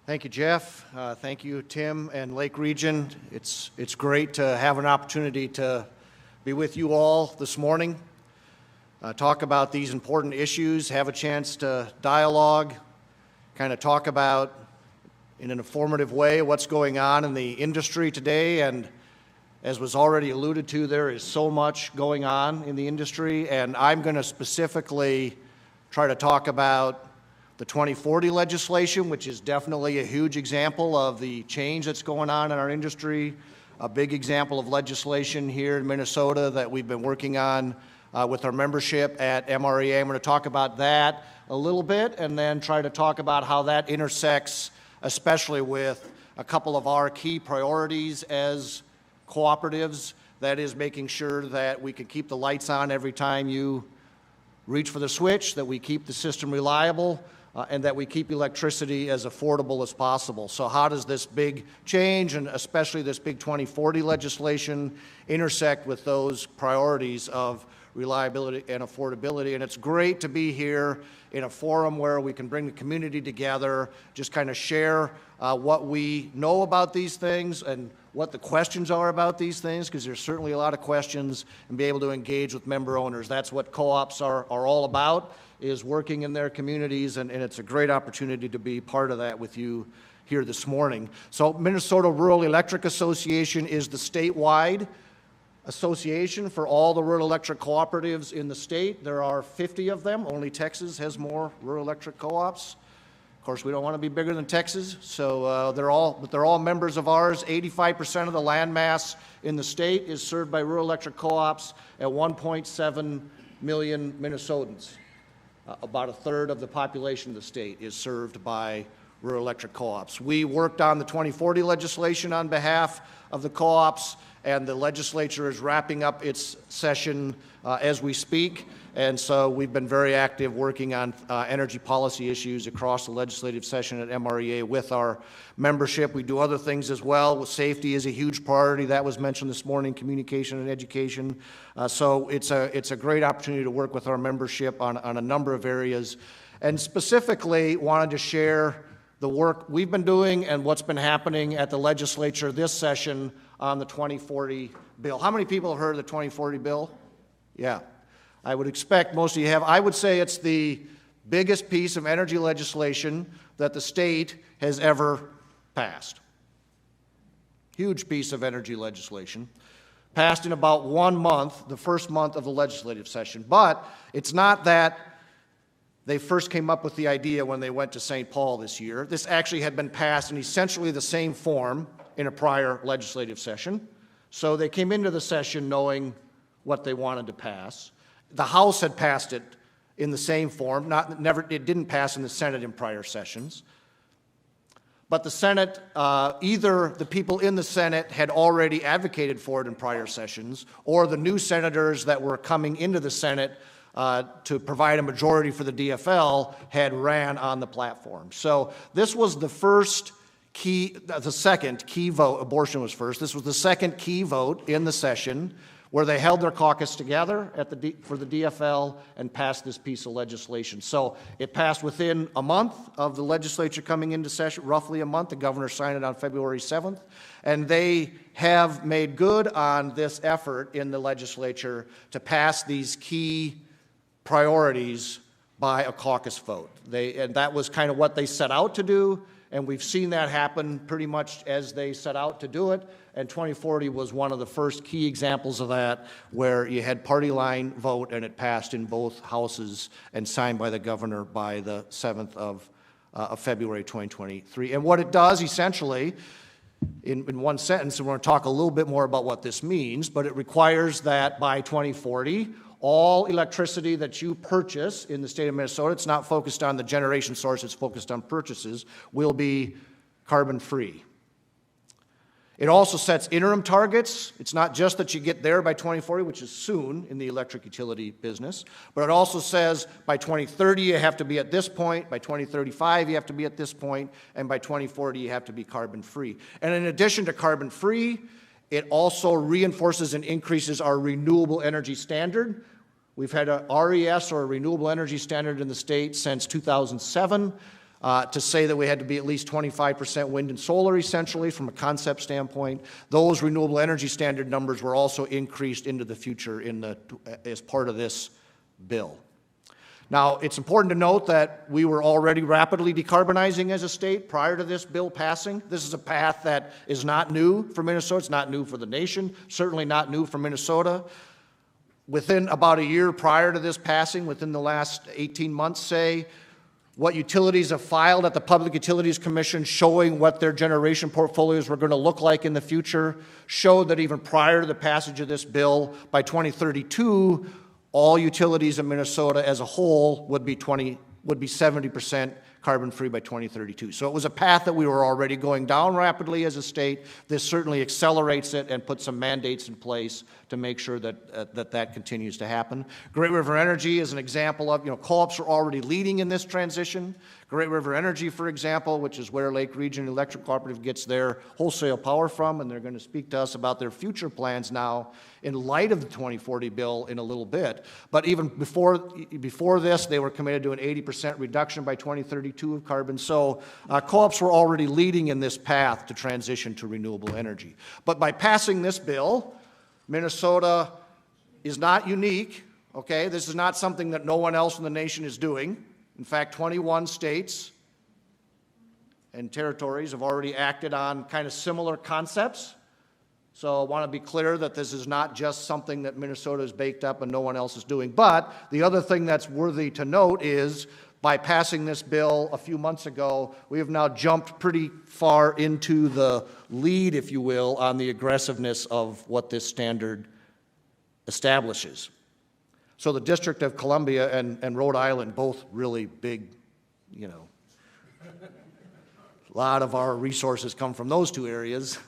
Thank you, Jeff. Thank you, Tim and Lake Region. It's great to have an opportunity to be with you all this morning, talk about these important issues, have a chance to dialogue, kind of talk about in an informative way what's going on in the industry today. And as was already alluded to, there is so much going on in the industry, and I'm going to specifically try to talk about the 2040 legislation, which is definitely a huge example of the change that's going on in our industry, a big example of legislation here in Minnesota that we've been working on with our membership at MREA. I'm going to talk about that a little bit and then try to talk about how that intersects, especially with a couple of our key priorities as cooperatives. That is making sure that we can keep the lights on every time you reach for the switch, that we keep the system reliable, and that we keep electricity as affordable as possible. So how does this big change, and especially this big 2040 legislation, intersect with those priorities of reliability and affordability? And it's great to be here in a forum where we can bring the community together, just kind of share what we know about these things and what the questions are about these things, because there's certainly a lot of questions, and be able to engage with member owners. That's what co-ops are all about, is working in their communities, and it's a great opportunity to be part of that with you here this morning. So Minnesota Rural Electric Association is the statewide association for all the rural electric cooperatives in the state. There are 50 of them. Only Texas has more rural electric co-ops. Of course, we don't want to be bigger than Texas, so they're all members of ours. 85% of the land mass in the state is served by rural electric co-ops at 1.7 million Minnesotans. About a third of the population of the state is served by rural electric co-ops. We worked on the 2040 legislation on behalf of the co-ops, and the legislature is wrapping up its session as we speak. And so we've been very active working on energy policy issues across the legislative session at MREA with our membership. We do other things as well. Safety is a huge priority. That was mentioned this morning, communication and education. So it's a great opportunity to work with our membership on a number of areas. And specifically wanted to share the work we've been doing and what's been happening at the legislature this session on the 2040 bill. How many people have heard of the 2040 bill? Yeah. I would expect most of you have. I would say it's the biggest piece of energy legislation that the state has ever passed. Huge piece of energy legislation. Passed in about 1 month, the first month of the legislative session. But it's not that they first came up with the idea when they went to St. Paul this year. This actually had been passed in essentially the same form in a prior legislative session. So they came into the session knowing what they wanted to pass. The House had passed it in the same form. It didn't pass in the Senate in prior sessions. But the Senate, either the people in the Senate had already advocated for it in prior sessions, or the new senators that were coming into the Senate to provide a majority for the DFL had ran on the platform. So this was the second key vote. Abortion was first. This was the second key vote in the session, where they held their caucus together for the DFL and passed this piece of legislation. So it passed within a month of the legislature coming into session, roughly a month. The governor signed it on February 7th. And they have made good on this effort in the legislature to pass these key priorities by a caucus vote. And that was kind of what they set out to do, and we've seen that happen pretty much as they set out to do it. And 2040 was one of the first key examples of that, where you had party line vote and it passed in both houses and signed by the governor by the 7th of February 2023. And what it does essentially, in one sentence, and we're going to talk a little bit more about what this means, but it requires that by 2040, all electricity that you purchase in the state of Minnesota, it's not focused on the generation source, it's focused on purchases, will be carbon-free. It also sets interim targets. It's not just that you get there by 2040, which is soon in the electric utility business, but it also says by 2030 you have to be at this point, by 2035 you have to be at this point, and by 2040 you have to be carbon-free. And in addition to carbon-free, it also reinforces and increases our renewable energy standard. We've had a RES, or a renewable energy standard, in the state since 2007. to say that we had to be at least 25% wind and solar, essentially, from a concept standpoint. Those renewable energy standard numbers were also increased into the future as part of this bill. Now, it's important to note that we were already rapidly decarbonizing as a state prior to this bill passing. This is a path that is not new for Minnesota. It's not new for the nation, certainly not new for Minnesota. Within about a year prior to this passing, within the last 18 months, say, what utilities have filed at the Public Utilities Commission showing what their generation portfolios were going to look like in the future showed that even prior to the passage of this bill, by 2032, all utilities in Minnesota as a whole would be 70% carbon-free by 2032. So it was a path that we were already going down rapidly as a state. This certainly accelerates it and puts some mandates in place to make sure that that continues to happen. Great River Energy is an example of, co-ops are already leading in this transition. Great River Energy, for example, which is where Lake Region Electric Cooperative gets their wholesale power from, and they're going to speak to us about their future plans now in light of the 2040 bill in a little bit. But even before this, they were committed to an 80% reduction by 2032 of carbon. So co-ops were already leading in this path to transition to renewable energy. But by passing this bill, Minnesota is not unique, okay? This is not something that no one else in the nation is doing. In fact, 21 states and territories have already acted on kind of similar concepts. So I want to be clear that this is not just something that Minnesota has baked up and no one else is doing. But the other thing that's worthy to note is by passing this bill a few months ago, we have now jumped pretty far into the lead, if you will, on the aggressiveness of what this standard establishes. So the District of Columbia and Rhode Island, both really big, a lot of our resources come from those two areas.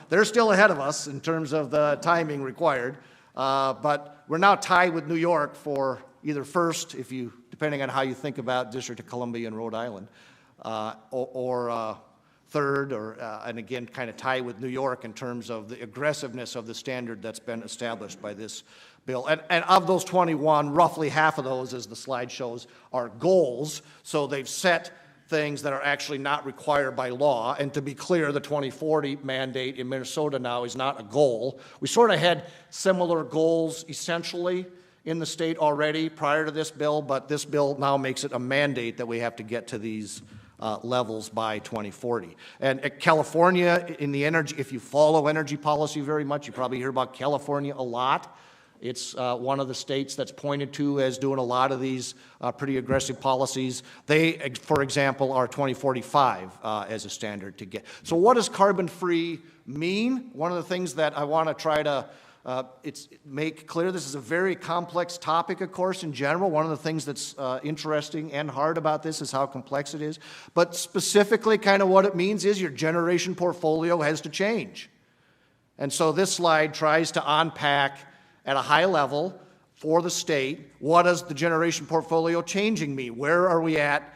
They're still ahead of us in terms of the timing required, but we're now tied with New York for either first, depending on how you think about District of Columbia and Rhode Island, or third, and again, kind of tied with New York in terms of the aggressiveness of the standard that's been established by this bill. And of those 21, roughly half of those, as the slide shows, are goals. So they've set things that are actually not required by law. And to be clear, the 2040 mandate in Minnesota now is not a goal. We sort of had similar goals essentially in the state already prior to this bill, but this bill now makes it a mandate that we have to get to these levels by 2040. And at California, in the energy, if you follow energy policy very much, you probably hear about California a lot. It's one of the states that's pointed to as doing a lot of these pretty aggressive policies. They, for example, are 2045 as a standard to get. So what does carbon-free mean? One of the things that I want to try to make clear, this is a very complex topic, of course, in general. One of the things that's interesting and hard about this is how complex it is. But specifically, kind of what it means is your generation portfolio has to change. And so this slide tries to unpack at a high level for the state, what does the generation portfolio changing mean? Where are we at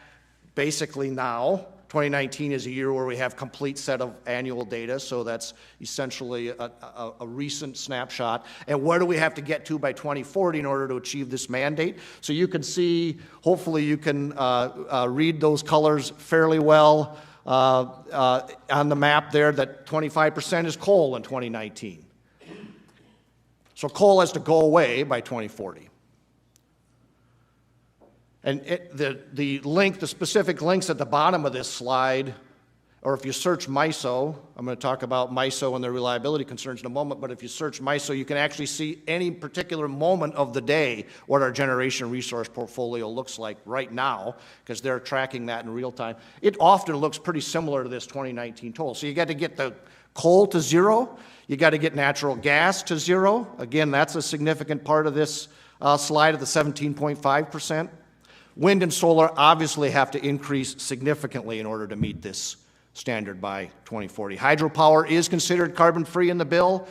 basically now? 2019 is a year where we have complete set of annual data, so that's essentially a recent snapshot. And where do we have to get to by 2040 in order to achieve this mandate? So you can see, hopefully you can read those colors fairly well on the map there, that 25% is coal in 2019. So coal has to go away by 2040. And the specific links at the bottom of this slide, or if you search MISO, I'm going to talk about MISO and their reliability concerns in a moment, but if you search MISO, you can actually see any particular moment of the day what our generation resource portfolio looks like right now, because they're tracking that in real time. It often looks pretty similar to this 2019 total. So you got to get the coal to zero. You got to get natural gas to zero. Again, that's a significant part of this slide of the 17.5%. Wind and solar obviously have to increase significantly in order to meet this standard by 2040. Hydropower is considered carbon-free in the bill.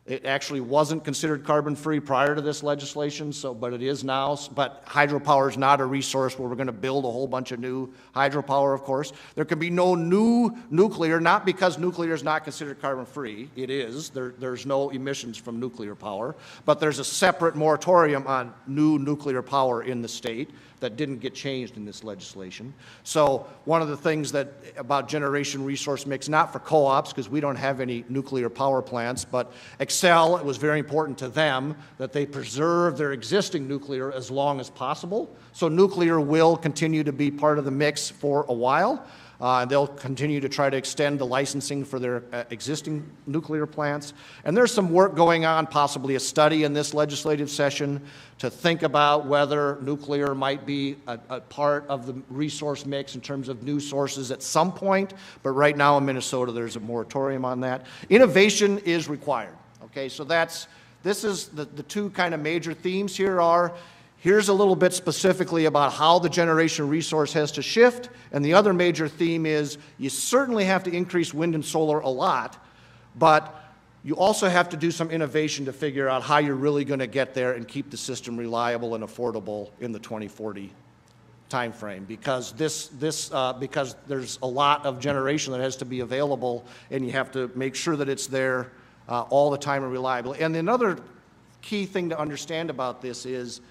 It actually wasn't considered carbon-free prior to this legislation, but it is now. But hydropower is not a resource where we're going to build a whole bunch of new hydropower, of course. There can be no new nuclear, not because nuclear is not considered carbon-free. It is. There's no emissions from nuclear power. But there's a separate moratorium on new nuclear power in the state that didn't get changed in this legislation. So one of the things that about generation resource mix, not for co-ops because we don't have any nuclear power plants, but Xcel, it was very important to them that they preserve their existing nuclear as long as possible. So nuclear will continue to be part of the mix for a while. They'll continue to try to extend the licensing for their existing nuclear plants. And there's some work going on, possibly a study in this legislative session, to think about whether nuclear might be a part of the resource mix in terms of new sources at some point. But right now in Minnesota, there's a moratorium on that. Innovation is required. Okay, so this is the two kind of major themes here are, here's a little bit specifically about how the generation resource has to shift, and the other major theme is you certainly have to increase wind and solar a lot, but you also have to do some innovation to figure out how you're really going to get there and keep the system reliable and affordable in the 2040 time frame, because because there's a lot of generation that has to be available, and you have to make sure that it's there all the time and reliable. And another key thing to understand about this is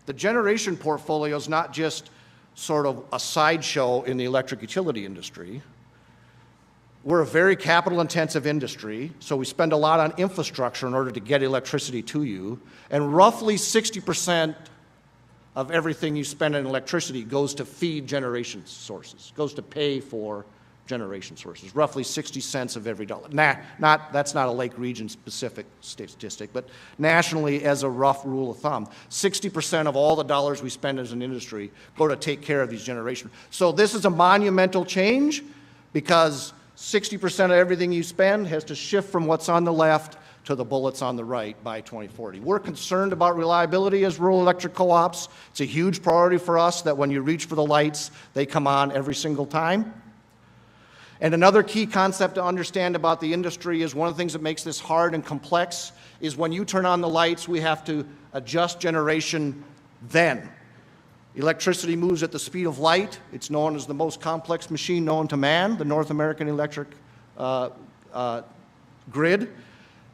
the generation portfolio is not just sort of a sideshow in the electric utility industry. We're a very capital-intensive industry, so we spend a lot on infrastructure in order to get electricity to you, and roughly 60% of everything you spend on electricity goes to feed generation sources, goes to pay for generation sources, roughly 60 cents of every dollar. That's not a Lake Region specific statistic, but nationally as a rough rule of thumb, 60% of all the dollars we spend as an industry go to take care of these generations. So this is a monumental change because 60% of everything you spend has to shift from what's on the left to the bullets on the right by 2040. We're concerned about reliability as rural electric co-ops. It's a huge priority for us that when you reach for the lights, they come on every single time. And another key concept to understand about the industry is one of the things that makes this hard and complex is when you turn on the lights, we have to adjust generation then. Electricity moves at the speed of light. It's known as the most complex machine known to man, the North American electric grid.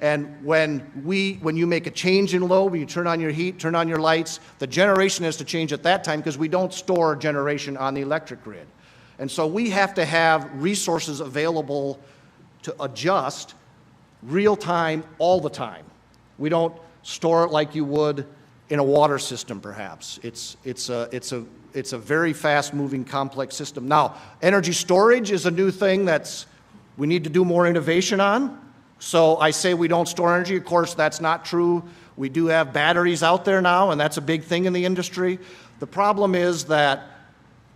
And when you make a change in load, when you turn on your heat, turn on your lights, the generation has to change at that time because we don't store generation on the electric grid. And so we have to have resources available to adjust real time all the time. We don't store it like you would in a water system, perhaps. It's a very fast moving complex system. Now, energy storage is a new thing we need to do more innovation on. So I say we don't store energy. Of course, that's not true. We do have batteries out there now, and that's a big thing in the industry. The problem is that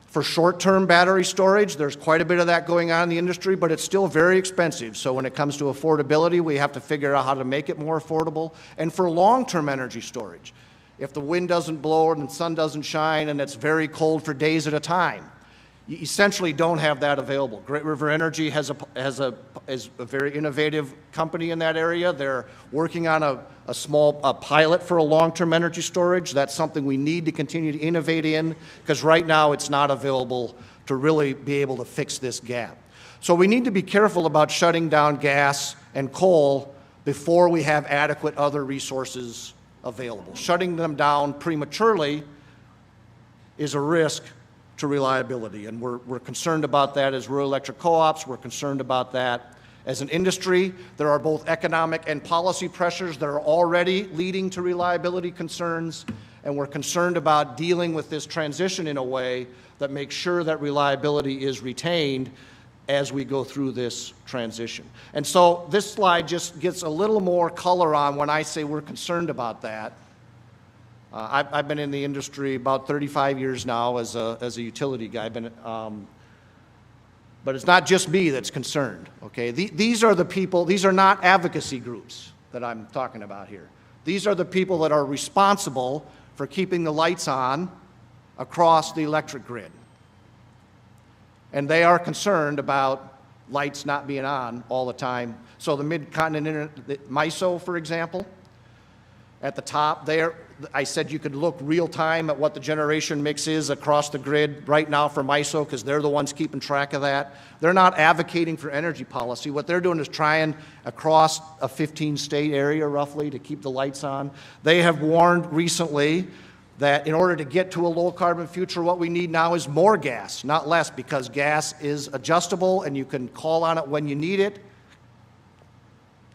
for short-term battery storage, there's quite a bit of that going on in the industry, but it's still very expensive. So when it comes to affordability, we have to figure out how to make it more affordable. And for long-term energy storage, if the wind doesn't blow and the sun doesn't shine and it's very cold for days at a time, you essentially don't have that available. Great River Energy is a very innovative company in that area. They're working on a small pilot for a long-term energy storage. That's something we need to continue to innovate in because right now it's not available to really be able to fix this gap. So we need to be careful about shutting down gas and coal before we have adequate other resources available. Shutting them down prematurely is a risk to reliability, and we're concerned about that as rural electric co-ops. We're concerned about that as an industry. There are both economic and policy pressures that are already leading to reliability concerns, and we're concerned about dealing with this transition in a way that makes sure that reliability is retained as we go through this transition. And so this slide just gets a little more color on when I say we're concerned about that. I've been in the industry about 35 years now as a utility guy. But it's not just me that's concerned, okay? These are the people, these are not advocacy groups that I'm talking about here. These are the people that are responsible for keeping the lights on across the electric grid. And they are concerned about lights not being on all the time. So the Mid-Continent, MISO, for example, at the top there, I said you could look real time at what the generation mix is across the grid right now for MISO because they're the ones keeping track of that. They're not advocating for energy policy. What they're doing is trying across a 15-state area roughly to keep the lights on. They have warned recently that in order to get to a low-carbon future, what we need now is more gas, not less, because gas is adjustable and you can call on it when you need it.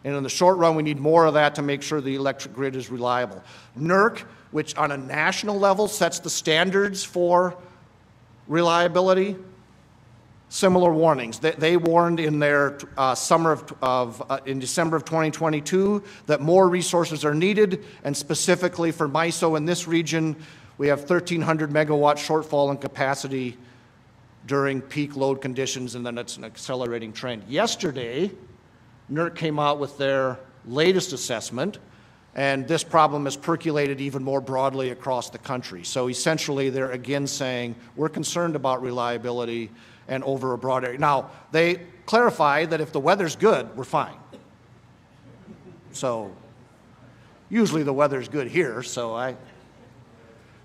And in the short run, we need more of that to make sure the electric grid is reliable. NERC, which on a national level sets the standards for reliability, similar warnings. They warned in their in December of 2022 that more resources are needed, and specifically for MISO in this region, we have 1,300 megawatt shortfall in capacity during peak load conditions, and then it's an accelerating trend. Yesterday, NERC came out with their latest assessment, and this problem has percolated even more broadly across the country. So essentially, they're again saying, we're concerned about reliability and over a broad area. Now, they clarify that if the weather's good, we're fine. So usually the weather's good here, so I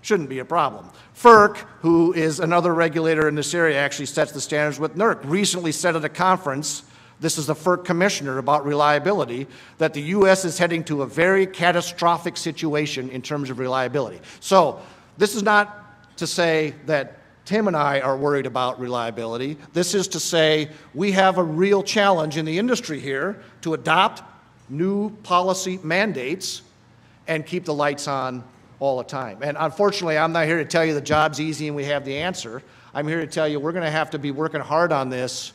shouldn't be a problem. FERC, who is another regulator in this area, actually sets the standards with NERC, recently said at a conference, this is the FERC commissioner about reliability, that the U.S. is heading to a very catastrophic situation in terms of reliability. So this is not to say that Tim and I are worried about reliability. This is to say we have a real challenge in the industry here to adopt new policy mandates and keep the lights on all the time. And unfortunately, I'm not here to tell you the job's easy and we have the answer. I'm here to tell you we're going to have to be working hard on this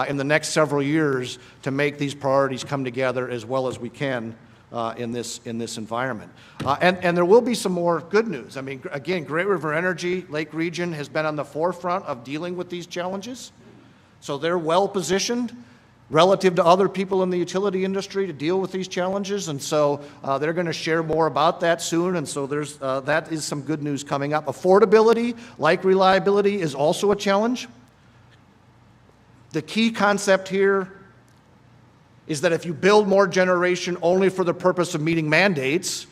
in the next several years to make these priorities come together as well as we can in this environment. And there will be some more good news. I mean, again, Great River Energy, Lake Region has been on the forefront of dealing with these challenges. So they're well positioned relative to other people in the utility industry to deal with these challenges. And so they're going to share more about that soon. And so that is some good news coming up. Affordability, like reliability, is also a challenge. The key concept here is that if you build more generation only for the purpose of meeting mandates,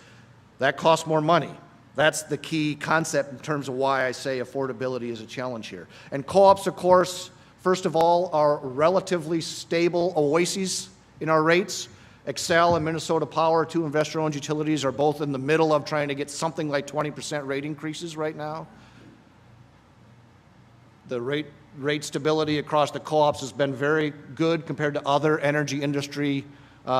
that costs more money. That's the key concept in terms of why I say affordability is a challenge here. And co-ops, of course, first of all, are relatively stable oases in our rates. Xcel and Minnesota Power, two investor-owned utilities, are both in the middle of trying to get something like 20% rate increases right now. The rate stability across the co-ops has been very good compared to other energy industry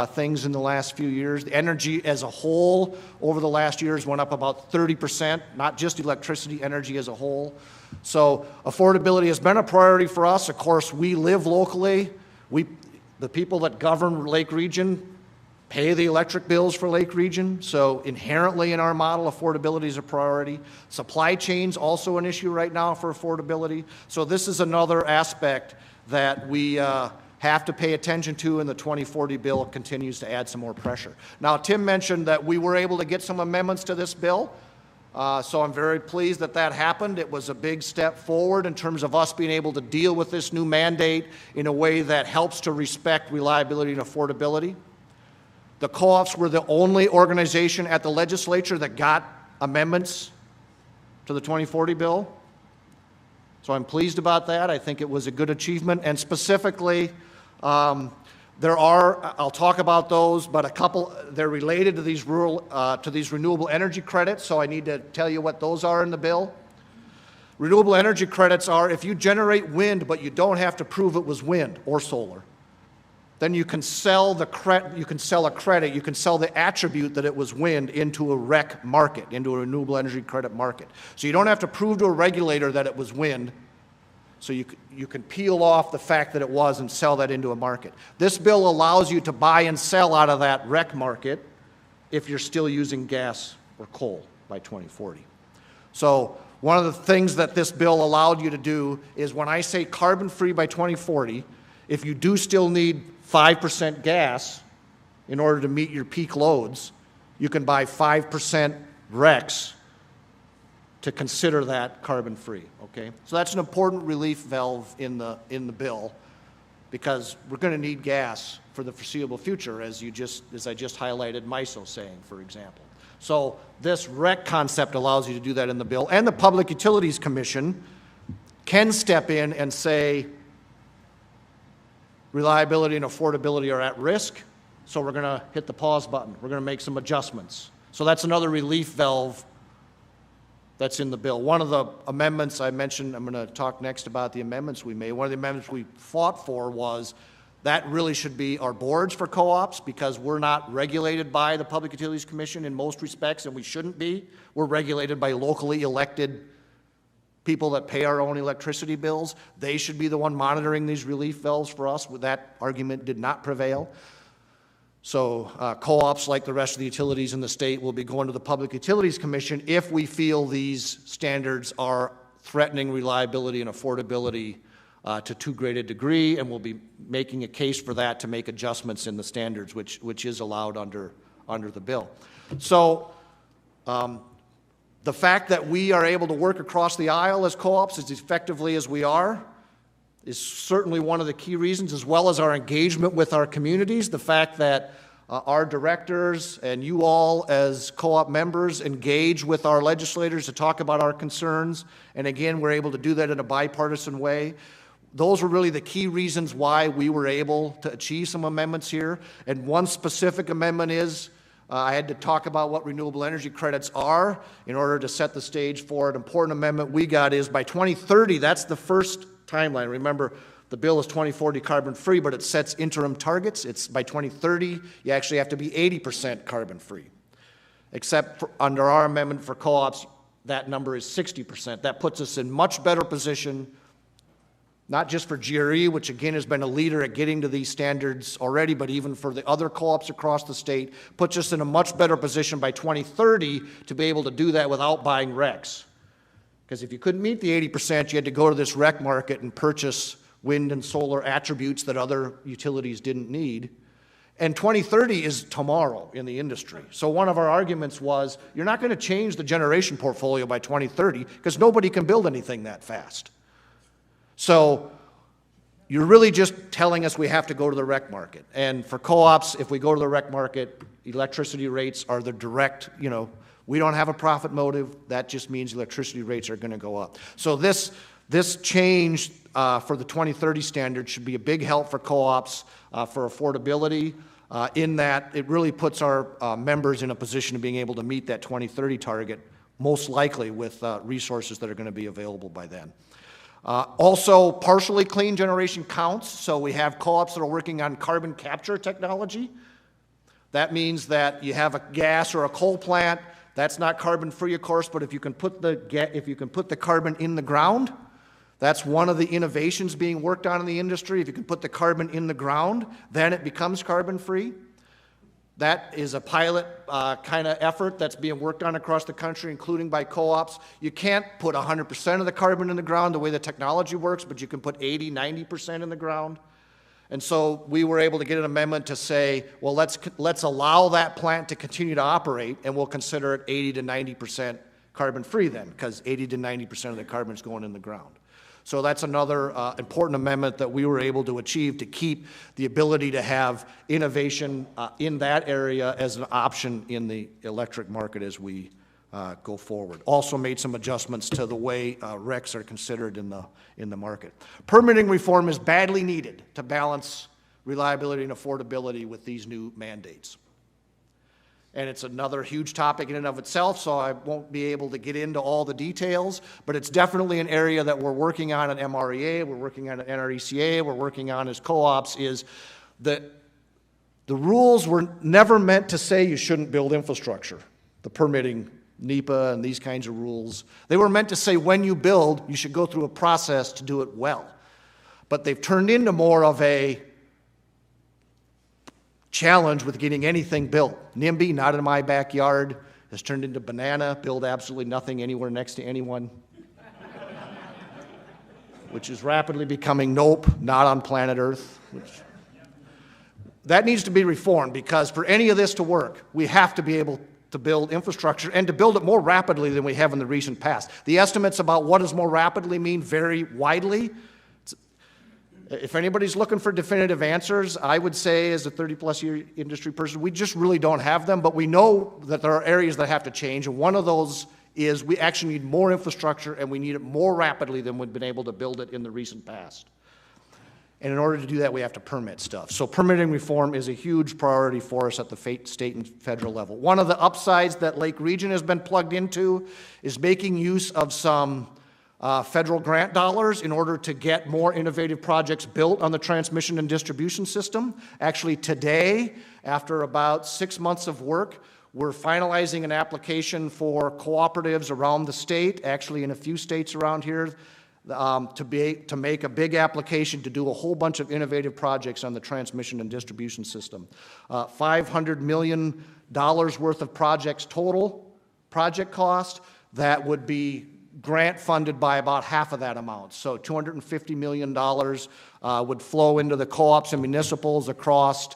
things in the last few years. The energy as a whole over the last years went up about 30%, not just electricity, energy as a whole. So affordability has been a priority for us. Of course, we live locally. The people that govern Lake Region pay the electric bills for Lake Region, so inherently in our model, affordability is a priority. Supply chain's also an issue right now for affordability. So this is another aspect that we have to pay attention to, and the 2040 bill continues to add some more pressure. Now, Tim mentioned that we were able to get some amendments to this bill, so I'm very pleased that that happened. It was a big step forward in terms of us being able to deal with this new mandate in a way that helps to respect reliability and affordability. The co-ops were the only organization at the legislature that got amendments to the 2040 bill. So I'm pleased about that. I think it was a good achievement. And specifically, I'll talk about those, but a couple, they're related to these renewable energy credits, so I need to tell you what those are in the bill. Renewable energy credits are if you generate wind, but you don't have to prove it was wind or solar. Then you can sell a credit, you can sell the attribute that it was wind into a REC market, into a renewable energy credit market. So you don't have to prove to a regulator that it was wind, so you can peel off the fact that it was and sell that into a market. This bill allows you to buy and sell out of that REC market if you're still using gas or coal by 2040. So one of the things that this bill allowed you to do is when I say carbon-free by 2040, if you do still need 5% gas in order to meet your peak loads, you can buy 5% RECs to consider that carbon-free, okay? So that's an important relief valve in the bill because we're going to need gas for the foreseeable future, as I just highlighted MISO saying, for example. So this REC concept allows you to do that in the bill, and the Public Utilities Commission can step in and say, reliability and affordability are at risk, so we're going to hit the pause button. We're going to make some adjustments. So that's another relief valve that's in the bill. One of the amendments I mentioned, I'm going to talk next about the amendments we made. One of the amendments we fought for was that really should be our boards for co-ops, because we're not regulated by the Public Utilities Commission in most respects, and we shouldn't be. We're regulated by locally elected people that pay our own electricity bills. They should be the one monitoring these relief valves for us. That argument did not prevail. So co-ops, like the rest of the utilities in the state, will be going to the Public Utilities Commission if we feel these standards are threatening reliability and affordability to too great a degree, and we'll be making a case for that to make adjustments in the standards, which is allowed under the bill. So the fact that we are able to work across the aisle as co-ops as effectively as we are is certainly one of the key reasons, as well as our engagement with our communities. The fact that our directors and you all as co-op members engage with our legislators to talk about our concerns, and again, we're able to do that in a bipartisan way. Those were really the key reasons why we were able to achieve some amendments here. And one specific amendment is, I had to talk about what renewable energy credits are in order to set the stage for an important amendment we got is by 2030, that's the first timeline. Remember, the bill is 2040 carbon-free, but it sets interim targets. It's by 2030, you actually have to be 80% carbon-free. Except for, under our amendment for co-ops, that number is 60%. That puts us in much better position, not just for GRE, which again has been a leader at getting to these standards already, but even for the other co-ops across the state, puts us in a much better position by 2030 to be able to do that without buying RECs. Because if you couldn't meet the 80%, you had to go to this REC market and purchase wind and solar attributes that other utilities didn't need. And 2030 is tomorrow in the industry. So one of our arguments was, you're not going to change the generation portfolio by 2030 because nobody can build anything that fast. So you're really just telling us we have to go to the REC market. And for co-ops, if we go to the REC market, electricity rates are the direct, we don't have a profit motive. That just means electricity rates are going to go up. So this change for the 2030 standard should be a big help for co-ops for affordability, in that it really puts our members in a position of being able to meet that 2030 target, most likely with resources that are going to be available by then. Also, partially clean generation counts. So we have co-ops that are working on carbon capture technology. That means that you have a gas or a coal plant. That's not carbon-free, of course, but if you can put the carbon in the ground, that's one of the innovations being worked on in the industry. If you can put the carbon in the ground, then it becomes carbon-free. That is a pilot kind of effort that's being worked on across the country, including by co-ops. You can't put 100% of the carbon in the ground the way the technology works, but you can put 80, 90% in the ground. And so we were able to get an amendment to say, well, let's allow that plant to continue to operate, and we'll consider it 80 to 90% carbon-free then, because 80 to 90% of the carbon is going in the ground. So that's another important amendment that we were able to achieve to keep the ability to have innovation in that area as an option in the electric market as we go forward. Also made some adjustments to the way RECs are considered in the market. Permitting reform is badly needed to balance reliability and affordability with these new mandates. And it's another huge topic in and of itself, so I won't be able to get into all the details, but it's definitely an area that we're working on at MREA, we're working on at NRECA, we're working on as co-ops, is that the rules were never meant to say you shouldn't build infrastructure, the permitting, NEPA and these kinds of rules. They were meant to say when you build, you should go through a process to do it well. But they've turned into more of a challenge with getting anything built. NIMBY, not in my backyard, has turned into banana, build absolutely nothing anywhere next to anyone, which is rapidly becoming nope, not on planet Earth. That needs to be reformed, because for any of this to work, we have to be able to build infrastructure and to build it more rapidly than we have in the recent past. The estimates about what does more rapidly mean vary widely. If anybody's looking for definitive answers, I would say as a 30-plus year industry person, we just really don't have them, but we know that there are areas that have to change, and one of those is we actually need more infrastructure, and we need it more rapidly than we've been able to build it in the recent past. And in order to do that, we have to permit stuff. So permitting reform is a huge priority for us at the state and federal level. One of the upsides that Lake Region has been plugged into is making use of some federal grant dollars in order to get more innovative projects built on the transmission and distribution system. Actually, today, after about 6 months of work, we're finalizing an application for cooperatives around the state, actually in a few states around here, to make a big application to do a whole bunch of innovative projects on the transmission and distribution system. $500 million worth of projects total, project cost, that would be grant funded by about half of that amount. So $250 million would flow into the co-ops and municipals across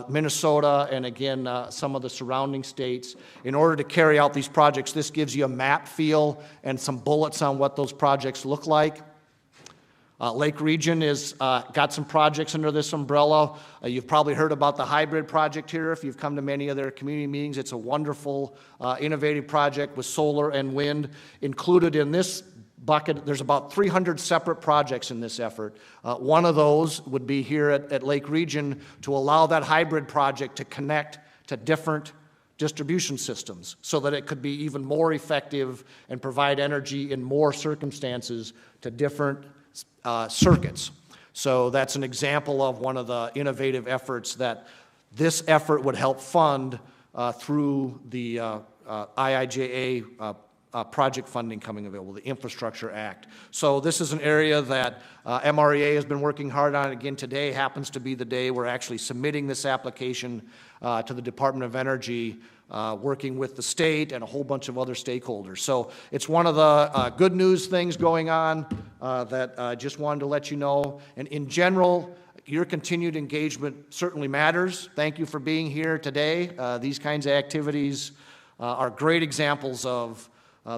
Minnesota and again some of the surrounding states. In order to carry out these projects, this gives you a map feel and some bullets on what those projects look like. Lake Region has got some projects under this umbrella. You've probably heard about the hybrid project here if you've come to many of their community meetings. It's a wonderful, innovative project with solar and wind. Included in this bucket, there's about 300 separate projects in this effort. One of those would be here at Lake Region to allow that hybrid project to connect to different distribution systems so that it could be even more effective and provide energy in more circumstances to different circuits. So that's an example of one of the innovative efforts that this effort would help fund through the IIJA project funding coming available, the Infrastructure Act. So this is an area that MREA has been working hard on. Again, today happens to be the day we're actually submitting this application to the Department of Energy, working with the state and a whole bunch of other stakeholders. So it's one of the good news things going on that I just wanted to let you know. And in general, your continued engagement certainly matters. Thank you for being here today. These kinds of activities are great examples of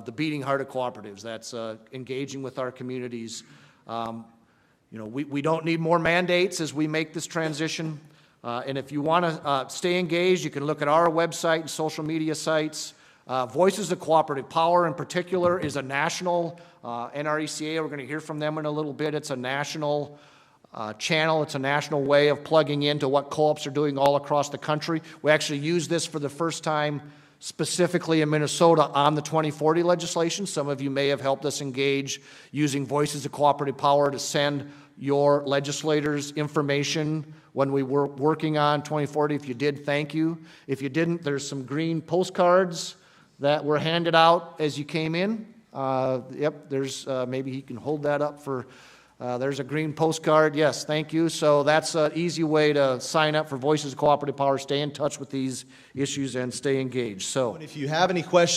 the beating heart of cooperatives. That's engaging with our communities. We don't need more mandates as we make this transition. And if you want to stay engaged, you can look at our website and social media sites. Voices of Cooperative Power in particular is a national NRECA. We're going to hear from them in a little bit. It's a national channel. It's a national way of plugging into what co-ops are doing all across the country. We actually use this for the first time specifically in Minnesota on the 2040 legislation. Some of you may have helped us engage using Voices of Cooperative Power to send your legislators information when we were working on 2040. If you did, thank you. If you didn't, there's some green postcards that were handed out as you came in. Yep, there's, maybe he can hold that up for, there's a green postcard. Yes, thank you. So that's an easy way to sign up for Voices of Cooperative Power, stay in touch with these issues, and stay engaged. So, if you have any questions,